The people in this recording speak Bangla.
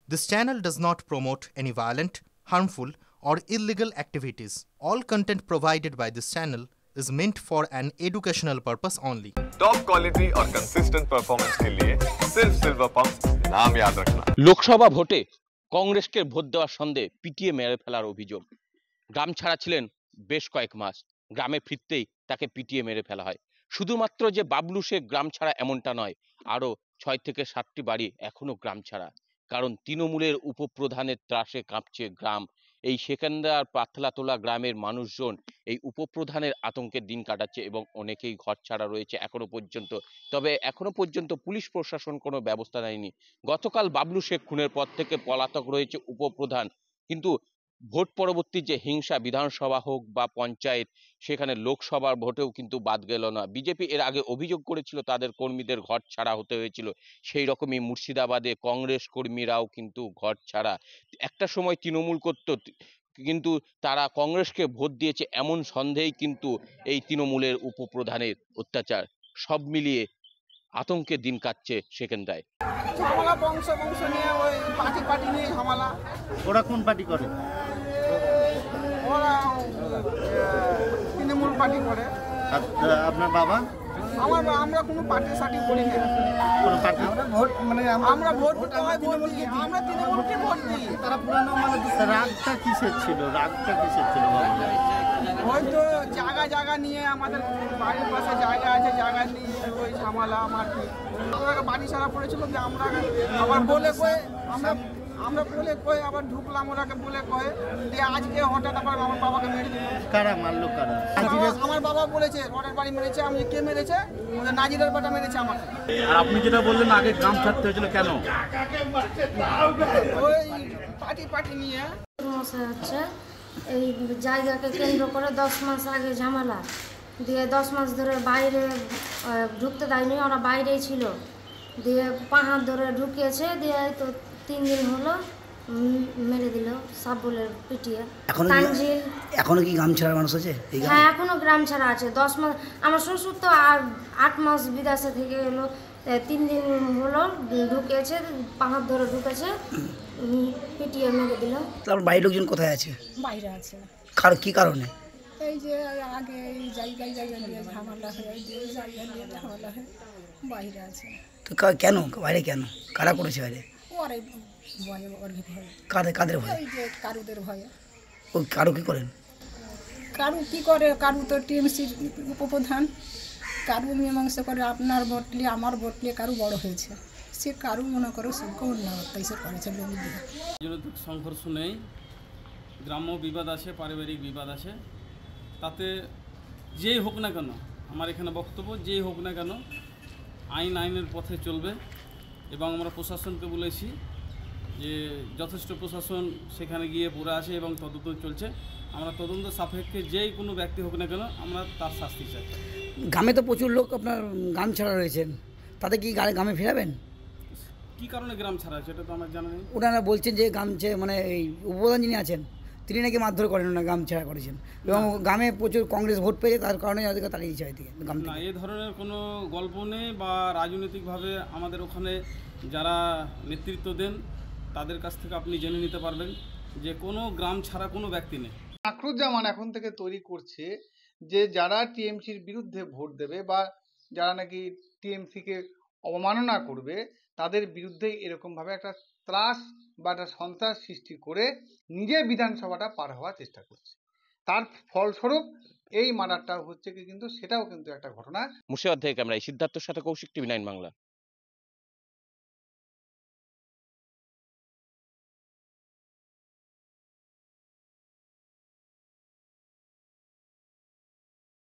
This channel does not promote any violent, harmful, or illegal activities. All content provided by this channel is meant for an educational purpose only. Top quality और कंसिस्टेंट परफॉर्मेंस के लिए सिर्फ सिल्वर पंप नाम याद रखना। লোকসভা ভোটে কংগ্রেসকে ভোট দেওয়ার সন্দেহে পিটিয়ে মেরে ফেলার অভিযোগ। গ্রাম ছাড়া ছিলেন বেশ কয়েক মাস, গ্রামে ফিরতেই তাকে পিটিয়ে মেরে ফেলা হয়। শুধুমাত্র যে বাবলু শেখ গ্রাম ছাড়া এমনটা নয়, আরো 6 থেকে 7টি বাড়ি এখনো গ্রাম ছাড়া। কারণ তৃণমূলের উপপ্রধানের ত্রাসে কাঁপছে গ্রাম। এই সেকেন্দার পাথলাতোলা গ্রামের মানুষজন এই উপপ্রধানের আতঙ্কে দিন কাটাচ্ছে এবং অনেকেই ঘর ছাড়া রয়েছে এখনো পর্যন্ত। তবে এখনো পর্যন্ত পুলিশ প্রশাসন কোনো ব্যবস্থা নেয়নি। গতকাল বাবলু শেখ খুনের পর থেকে পলাতক রয়েছে উপপ্রধান, কিন্তু ভোট পরবর্তী যে হিংসা, বিধানসভা হোক বা পঞ্চায়েত, সেখানে লোকসভার ভোটেও কিন্তু বাদ গেল না। বিজেপি এর আগে অভিযোগ করেছিল তাদের কর্মীদের ঘর ছাড়া হতে হয়েছিল। সেই রকমই মুর্শিদাবাদে কংগ্রেস কর্মীরাও কিন্তু ঘর ছাড়া। একটা সময় তৃণমূল করত, কিন্তু তারা কংগ্রেসকে ভোট দিয়েছে এমন সন্দেহেই কিন্তু এই তৃণমূলের উপপ্রধানের অত্যাচার। সব মিলিয়ে আতঙ্কে দিন কাটছে সেখানটায়। ঝামেলা বংশ নিয়ে ওই পার্টি নিয়ে ঝামেলা। ওরা কোন পার্টি করে? ওরা তৃণমূল পার্টি করে। আপনার বাবা? আমরা কোনো পার্টি সার্টি করি না। কোনো পার্টি? আমরা ভোট আমরা তৃণমূলকে ভোট দিই। তারা পুরানো রাগটা কিসের ছিল? হয়তো জায়গা নিয়ে, আমাদের বাড়ির পাশে জায়গা আছে, জায়গা নিয়ে ওই ঝামেলা মারপিট। ওরা বাড়ি ছাড়া পড়েছিল যে আমরা আবার বলে কয়ে আমরা বলে কয়ে আবার ঢুকলাম, ওরাকে বলে কয়ে দিয়ে আজকে হঠাৎ আবার আমার বাবাকে মেরে দিল। কারা মারলো? কারা? আমার বাবা বলেছে রডের বাড়ি মেরেছে। আমি কে মেরেছে? নাজিরের বাটা মেরেছে আমাকে। আর আপনি যেটা বললেন আগে গ্রাম ছাড়তে হয়েছিল, কেন? ওই পার্টি নিয়ে হচ্ছে এই জায়গাকে কেন্দ্র করে 10 মাস আগে ঝামেলা দিয়ে 10 মাস ধরে বাইরে ঢুকতে দেয়নি, ওরা বাইরেই ছিল। দিয়ে পাহাড় ধরে ঢুকিয়েছে, দিয়ে তো 3 দিন হলো মেরে দিল সাবলের পিটিয়ে। এখনো কি গ্রাম ছাড়া মানুষ আছে? হ্যাঁ, এখনো গ্রাম ছাড়া আছে। 10 মাস আমার শ্বশুর তো 8 মাস বিদেশে থেকে এলো, 3 দিন হলো ঢুকেছে, পাহাড় ধরে ঢুকেছে, পিটিয়ে মেরে দিল। তারপর বাড়ির লোকজন কোথায় আছে? বাইরে আছে। কি কারণে? এই যে আগে এই জায়গা নিয়ে ঝামেলা হয়, জায়গা নিয়ে ঝামেলা হয়, বাইরে আছে। তো কেন বাইরে? কেন? কারা করেছে বাইরে? ওরে ভয়ে, ওর ভয়ে। কাদের ভয়ে? এই যে কারুদের ভয়ে। ও কারু কি করেন? কারু কি করে? কারু তো টিএমসির উপপ্রধান। কারু মীমাংসা করে, আপনার ভোটলি আমার ভোটলি কারু বড় হয়েছে, সে কারু মনে করো সবকে উন্নত করেছে লোক দিয়ে। রাজনৈতিক সংঘর্ষ নেই, গ্রাম্য বিবাদ আছে, পারিবারিক বিবাদ আছে। তাতে যেই হোক না কেন, আমার এখানে বক্তব্য, যেই হোক না কেন আইনের পথে চলবে। এবং আমরা প্রশাসনকে বলেছি যে যথেষ্ট প্রশাসন সেখানে গিয়ে পড়ে আছে এবং তদন্ত চলছে। আমরা তদন্ত সাপেক্ষে যেই কোনো ব্যক্তি হোক না কেন আমরা তার শাস্তি চাই। গ্রামে তো প্রচুর লোক আপনার গ্রাম ছাড়া রয়েছেন, তাতে কি গ্রামে ফেরাবেন? কী কারণে গ্রাম ছাড়া সেটা তো আমার জানা নেই। ওনারা বলছেন যে গ্রাম মানে এই উপপ্রধান যিনি আছেন তিনি নাকি মারধর করেন, ওনারা গ্রাম ছাড়া করেছেন এবং গ্রামে প্রচুর কংগ্রেস ভোট পেয়েছে, তার কারণে ওদেরকে তাড়িয়ে দিচ্ছে থেকে গ্রাম থেকে। না, এই ধরনের কোনো গল্প নেই বা রাজনৈতিকভাবে আমাদের ওখানে যারা নেতৃত্ব দেন তাদের কাছ থেকে আপনি জেনে নিতে পারবেন যে কোনো গ্রাম ছাড়া কোনো ব্যক্তি নেই। আক্রুজ্জামান এখন থেকে তৈরি করছে যে যারা টিএমসির বিরুদ্ধে ভোট দেবে বা যারা নাকি টিএমসিকে অবমাননা করবে, তাদের বিরুদ্ধে এরকমভাবে একটা ত্রাস বা একটা সন্ত্রাস সৃষ্টি করে নিজে বিধানসভাটা পার হওয়ার চেষ্টা করছে। তার ফলস্বরূপ এই মার্ডারটা হচ্ছে কি, কিন্তু সেটাও কিন্তু একটা ঘটনা। মুর্শিদাবাদ থেকে ক্যামেরায় সিদ্ধার্থর সাথে কৌশিক, TV9 বাংলা।